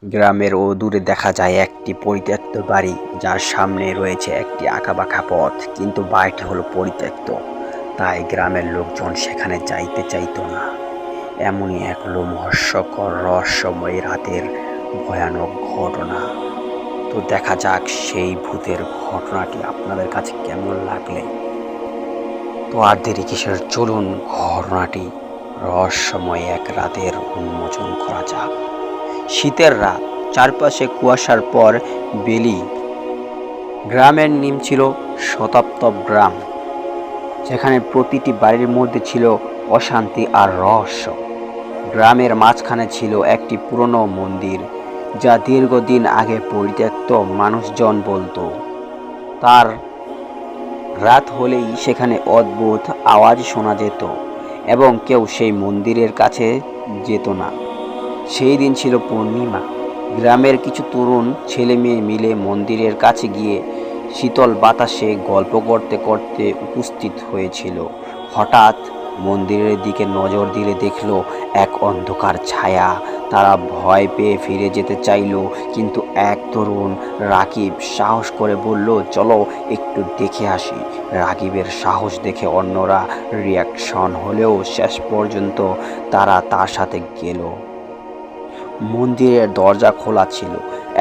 গ্রামের দূরে দেখা যায় একটি পরিত্যক্ত বাড়ি, যার সামনে রয়েছে একটি আঁকাবাঁকা পথ, কিন্তু বাড়িটি হলো পরিত্যক্ত। তাই গ্রামের লোকজন সেখানে যাইতে চাইতো না। এমনই এক লোমহর্ষকর রহস্যময় রাতের ভয়ানক ঘটনা। তো দেখা যাক সেই ভূতের ঘটনাটি আপনাদের কাছে কেমন লাগলে। তো আর দেরি কিসের, চলুন ঘটনাটি রহস্যময় এক রাতের উন্মোচন করা যাক। শীতের রাত, চারপাশে কুয়াশার পর বেলি। গ্রামের নাম ছিল শতাব্দী গ্রাম, যেখানে প্রতিটি বাড়ির মধ্যে ছিল অশান্তি আর রহস্য। গ্রামের মাঝখানে ছিল একটি পুরনো মন্দির, যা দীর্ঘদিন আগে পরিত্যক্ত। মানুষজন বলতো তার রাত হলেই সেখানে অদ্ভুত আওয়াজ শোনা যেত এবং কেউ সেই মন্দিরের কাছে যেত না। সেই দিন ছিল পূর্ণিমা। গ্রামের কিছু তরুণ ছেলে মেয়ে মিলে মন্দিরের কাছে গিয়ে শীতল বাতাসে গল্প করতে করতে উপস্থিত হয়েছিল। হঠাৎ মন্দিরের দিকে নজর দিলে দেখল এক অন্ধকার ছায়া। তারা ভয় পেয়ে ফিরে যেতে চাইল, কিন্তু এক তরুণ রাকিব সাহস করে বলল, চলো একটু দেখে আসি। রাকিবের সাহস দেখে অন্যরা রিয়াকশন হলেও শেষ পর্যন্ত তারা তার সাথে গেল। মন্দিরের দরজা খোলা ছিল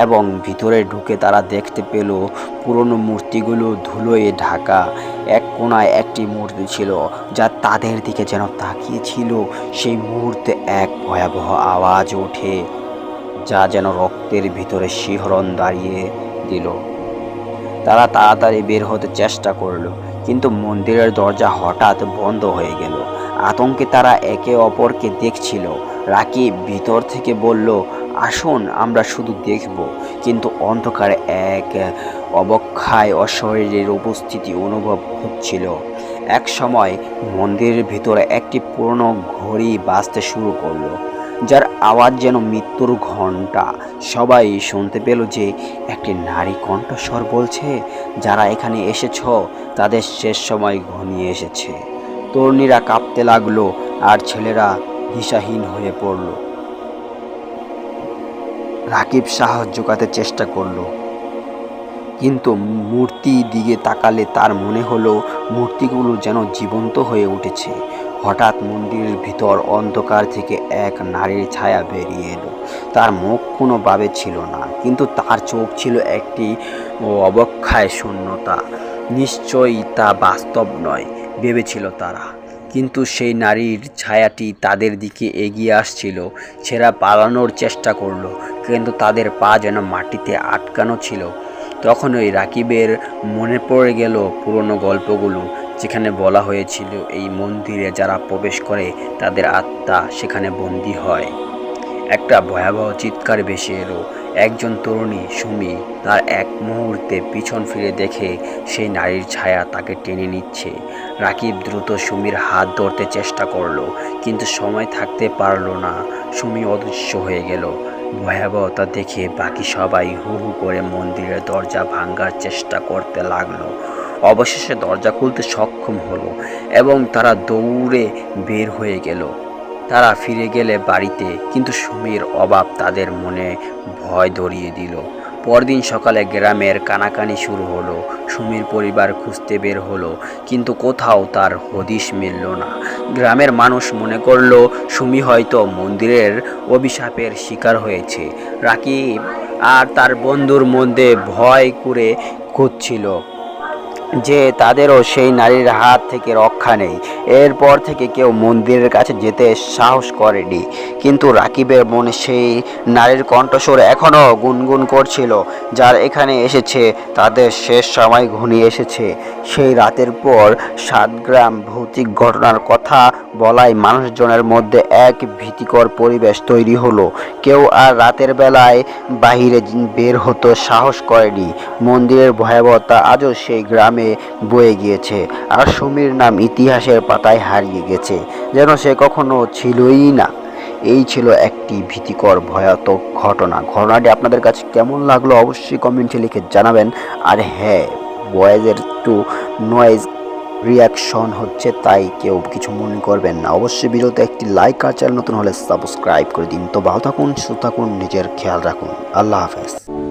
এবং ভিতরে ঢুকে তারা দেখতে পেল পুরনো মূর্তিগুলো ধুলোয় ঢাকা। এক কোণায় একটি মূর্তি ছিল যা তাদের দিকে যেন তাকিয়েছিল। সেই মুহূর্তে এক ভয়াবহ আওয়াজ ওঠে, যা যেন রক্তের ভিতরে শিহরণ দাঁড়িয়ে দিল। তারা তাড়াতাড়ি বের হতে চেষ্টা করলো, কিন্তু মন্দিরের দরজা হঠাৎ বন্ধ হয়ে গেল। আতঙ্কে তারা একে অপরকে দেখছিল। রাকিব ভিতর থেকে বলল, আসুন আমরা শুধু দেখব। কিন্তু অন্ধকারে এক অবক্ষয় অশরীরের উপস্থিতি অনুভব হচ্ছিল। এক সময় মন্দিরের ভিতরে একটি পুরনো ঘড়ি বাজতে শুরু করলো, যার আওয়াজ যেন মৃত্যুর ঘণ্টা। সবাই শুনতে পেল যে একটি নারী কণ্ঠস্বর বলছে, যারা এখানে এসেছ তাদের শেষ সময় ঘনিয়ে এসেছে। তরুণীরা কাঁপতে লাগলো আর ছেলেরা দিশাহীন হয়ে পড়ল। রাকিব সাহস জোগাতে চেষ্টা করলো, কিন্তু মূর্তির দিকে তাকালে তার মনে হলো মূর্তিগুলো যেন জীবন্ত হয়ে উঠেছে। হঠাৎ মন্দিরের ভিতর অন্ধকার থেকে এক নারীর ছায়া বেরিয়ে এলো। তার মুখ কোনোভাবে ছিল না, কিন্তু তার চোখ ছিল একটি অবক্ষয় শূন্যতা। নিশ্চয়ই তা বাস্তব নয়, ভেবেছিল তারা। কিন্তু সেই নারীর ছায়াটি তাদের দিকে এগিয়ে আসছিল। ছেঁড়া পালানোর চেষ্টা করলো, কিন্তু তাদের পা যেন মাটিতে আটকানো ছিল। তখন ওই রাকিবের মনে পড়ে গেল পুরনো গল্পগুলো, যেখানে বলা হয়েছিল এই মন্দিরে যারা প্রবেশ করে তাদের আত্মা সেখানে বন্দী হয়। একটা ভয়াবহ চিৎকার ভেসে এলো। একজন তরুণী সুমি তার এক মুহূর্তে পিছন ফিরে দেখে সেই নারীর ছায়া তাকে টেনে নিচ্ছে। রাকিব দ্রুত সুমির হাত ধরতে চেষ্টা করলো, কিন্তু সময় থাকতে পারলো না। সুমি অদৃশ্য হয়ে গেল। ভয়াবহতা দেখে বাকি সবাই হু হু করে মন্দিরের দরজা ভাঙার চেষ্টা করতে লাগলো। অবশেষে দরজা খুলতে সক্ষম হলো এবং তারা দৌড়ে বের হয়ে গেল। তারা ফিরে গেলে বাড়িতে, কিন্তু সুমির অভাব তাদের মনে ভয় ধরিয়ে দিল। পরদিন সকালে গ্রামের কানাকানি শুরু হলো। সুমির পরিবার খুঁজতে বের হলো, কিন্তু কোথাও তার হদিশ মিলল না। গ্রামের মানুষ মনে করলো সুমি হয়তো মন্দিরের অভিশাপের শিকার হয়েছে। রাকিব আর তার বন্ধুর মধ্যে ভয় করে খুঁজছিল যে তাদেরও সেই নারীর হাত থেকে রক্ষা নেই। এরপর থেকে কেউ মন্দিরের কাছে যেতে সাহস করেনি, কিন্তু রাকিবের মনে সেই নারীর কণ্ঠস্বর এখনও গুনগুন করছিল, যার এখানে এসেছে তাদের শেষ সময় ঘনিয়ে এসেছে। সেই রাতের পর সাতগ্রাম ভৌতিক ঘটনার কথা বলায় মানুষজনের মধ্যে এক ভীতিকর পরিবেশ তৈরি হলো। কেউ আর রাতের বেলায় বাহিরে বের হতে সাহস করেনি। মন্দিরের ভয়াবহতা আজও সেই গ্রামে বয়ে গিয়েছে, আর সুমির নাম ইতিহাসের পাতায় হারিয়ে গেছে, যেন সে কখনো ছিলই না। এই ছিল একটি ভীতিকর ভয়ানক ঘটনাটি আপনাদের কাছে কেমন লাগলো অবশ্যই কমেন্টে লিখে জানাবেন। আর হ্যাঁ, ভয়েসের একটু নয়েজ রিয়াকশন হচ্ছে, তাই কেউ কিছু মনে করবেন না। অবশ্যই ভিডিওতে একটি লাইক আর চ্যানেল নতুন হলে সাবস্ক্রাইব করে দিন। তো ভালো থাকুন, সুস্থ থাকুন, নিজের খেয়াল রাখুন। আল্লাহ হাফেজ।